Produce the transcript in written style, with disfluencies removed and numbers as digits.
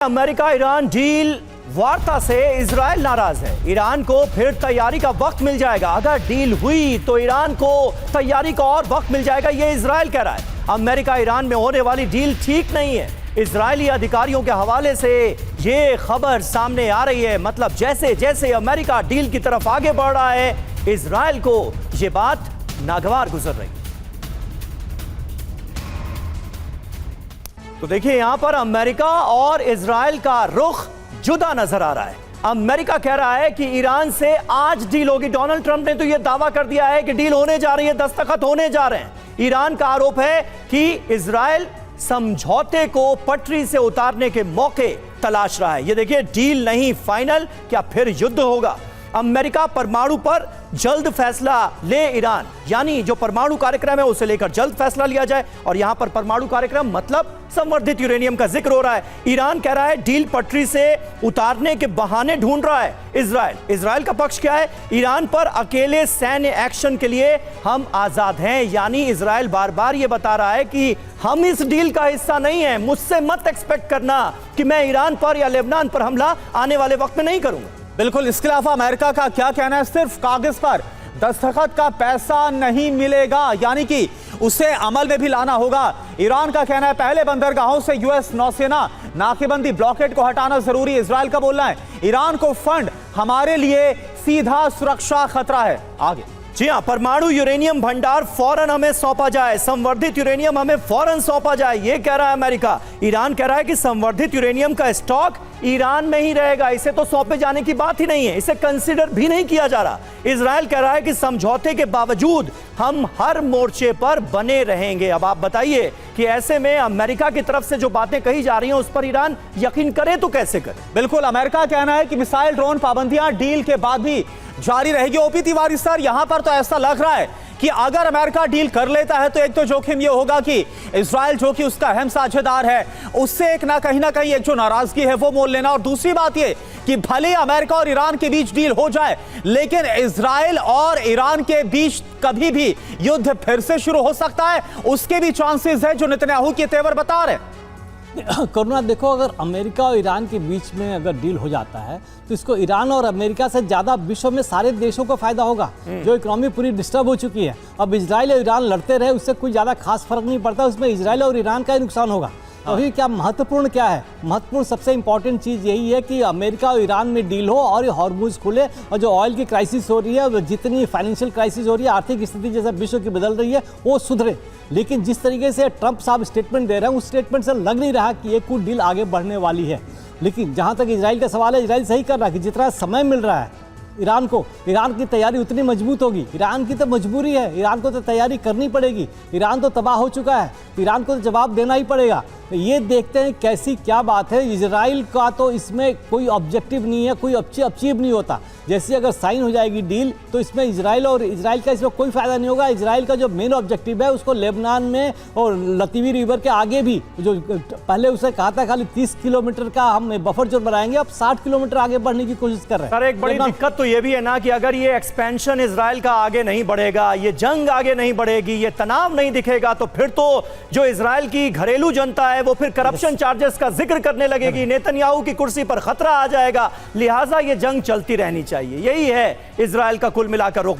America Iran deal वार्ता से Israel नाराज है। ईरान को फिर तैयारी का वक्त मिल जाएगा। अगर डील हुई तो ईरान को तैयारी का और वक्त मिल जाएगा, यह इजराइल कह रहा है। अमेरिका ईरान में होने वाली डील ठीक नहीं है। इजरायली अधिकारियों के हवाले से यह खबर सामने आ रही है। मतलब जैसे जैसे अमेरिका डील की तरफ आगे बढ़ रहा है, इजराइल को यह बात नागवार गुजर रही है। तो देखिए यहां पर अमेरिका और इजराइल का रुख जुदा नजर आ रहा है। अमेरिका कह रहा है कि ईरान से आज डील होगी। डोनाल्ड ट्रंप ने तो यह दावा कर दिया है कि डील होने जा रही है, दस्तखत होने जा रहे हैं। ईरान का आरोप है कि इजराइल समझौते को पटरी से उतारने के मौके तलाश रहा है। यह देखिए डील नहीं फाइनल, क्या फिर युद्ध होगा? अमेरिका परमाणु पर जल्द फैसला ले ईरान, यानी जो परमाणु कार्यक्रम है उसे लेकर जल्द फैसला लिया जाए। और यहां पर परमाणु कार्यक्रम मतलब संवर्धित यूरेनियम का जिक्र हो रहा है। ईरान कह रहा है डील पटरी से उतारने के बहाने ढूंढ रहा है इजराइल का पक्ष क्या है? ईरान पर अकेले सैन्य एक्शन के लिए हम आजाद हैं। यानी इजराइल बार बार यह बता रहा है कि हम इस डील का हिस्सा नहीं है। मुझसे मत एक्सपेक्ट करना कि मैं ईरान पर या लेबनान पर हमला आने वाले वक्त में नहीं करूंगा। बिल्कुल। इसके अलावा अमेरिका का क्या कहना है? सिर्फ कागज पर दस्तखत का पैसा नहीं मिलेगा, यानी कि उसे अमल में भी लाना होगा। ईरान का कहना है पहले बंदरगाहों से यूएस नौसेना नाकेबंदी ब्लॉकेड को हटाना जरूरी। इजराइल का बोलना है ईरान को फंड हमारे लिए सीधा सुरक्षा खतरा है। आगे जी हां, परमाणु यूरेनियम भंडार फौरन हमें सौंपा जाए, संवर्धित यूरेनियम हमें फौरन सौंपा जाए, यह कह रहा है अमेरिका। ईरान कह रहा है कि संवर्धित यूरेनियम का स्टॉक ईरान में ही रहेगा, इसे तो सौंपे जाने की बात ही नहीं है, इसे कंसीडर भी नहीं किया जा रहा। इजराइल कह रहा है कि समझौते के बावजूद हम हर मोर्चे पर बने रहेंगे। अब आप बताइए कि ऐसे में अमेरिका की तरफ से जो बातें कही जा रही हैं उस पर ईरान यकीन करे तो कैसे करे? बिल्कुल। अमेरिका का कहना है कि मिसाइल ड्रोन पाबंदियां डील के बाद भी जारी रहेगी। ओपी तिवारी सर, यहां पर तो ऐसा लग रहा है कि अगर अमेरिका डील कर लेता है तो एक तो जोखिम यह होगा कि इजराइल जो कि उसका अहम साझेदार है उससे एक ना कहीं एक जो नाराजगी है वो मोल लेना। और दूसरी बात यह कि भले अमेरिका और ईरान के बीच डील हो जाए, लेकिन इजराइल और ईरान के बीच कभी भी युद्ध फिर से शुरू हो सकता है, उसके भी चांसेस है जो नेतन्याहू के तेवर बता रहे हैं। करुणा, देखो अगर अमेरिका और ईरान के बीच में अगर डील हो जाता है तो इसको ईरान और अमेरिका से ज़्यादा विश्व में सारे देशों को फायदा होगा। जो इकोनॉमी पूरी डिस्टर्ब हो चुकी है, अब इजराइल और ईरान लड़ते रहे उससे कोई ज़्यादा खास फर्क नहीं पड़ता, उसमें इजराइल और ईरान का ही नुकसान होगा। अभी क्या महत्वपूर्ण क्या है? महत्वपूर्ण सबसे इंपॉर्टेंट चीज़ यही है कि अमेरिका और ईरान में डील हो और ये हॉर्मुज़ खुले, और जो ऑयल की क्राइसिस हो रही है, जितनी फाइनेंशियल क्राइसिस हो रही है, आर्थिक स्थिति जैसे विश्व की बदल रही है, वो सुधरे। लेकिन जिस तरीके से ट्रंप साहब स्टेटमेंट दे रहे हैं उस स्टेटमेंट से लग नहीं रहा कि ये कोई डील आगे बढ़ने वाली है। लेकिन जहाँ तक इजराइल का सवाल है, इजराइल सही कर रहा है कि जितना समय मिल रहा है ईरान को, ईरान की तैयारी उतनी मजबूत होगी। ईरान की तो मजबूरी है, ईरान को तो तैयारी करनी पड़ेगी। ईरान तो तबाह हो चुका है, ईरान को तो जवाब देना ही पड़ेगा। ये देखते हैं कैसी क्या बात है। इजराइल का तो इसमें कोई ऑब्जेक्टिव नहीं है, कोई अचीव नहीं होता। जैसे अगर साइन हो जाएगी डील तो इसमें इजराइल का इसमें कोई फायदा नहीं होगा। इजराइल का जो मेन ऑब्जेक्टिव है उसको लेबनान में और लतीवी रिवर के आगे भी, जो पहले उसे कहा था खाली 30 किलोमीटर का हम बफर जोन बनाएंगे, अब 60 किलोमीटर आगे बढ़ने की कोशिश कर रहे हैं। सर, एक बड़ी दिक्कत तो ये भी है ना कि अगर ये एक्सपेंशन इजराइल का आगे नहीं बढ़ेगा, ये जंग आगे नहीं बढ़ेगी, ये तनाव नहीं दिखेगा, तो फिर तो जो इजराइल की घरेलू जनता है वो फिर करप्शन चार्जेस का जिक्र करने लगेगी, नेतन्याहू की कुर्सी पर खतरा आ जाएगा। लिहाजा ये जंग चलती रहनी चाहिए। यही है इजराइल का कुल मिलाकर रुख।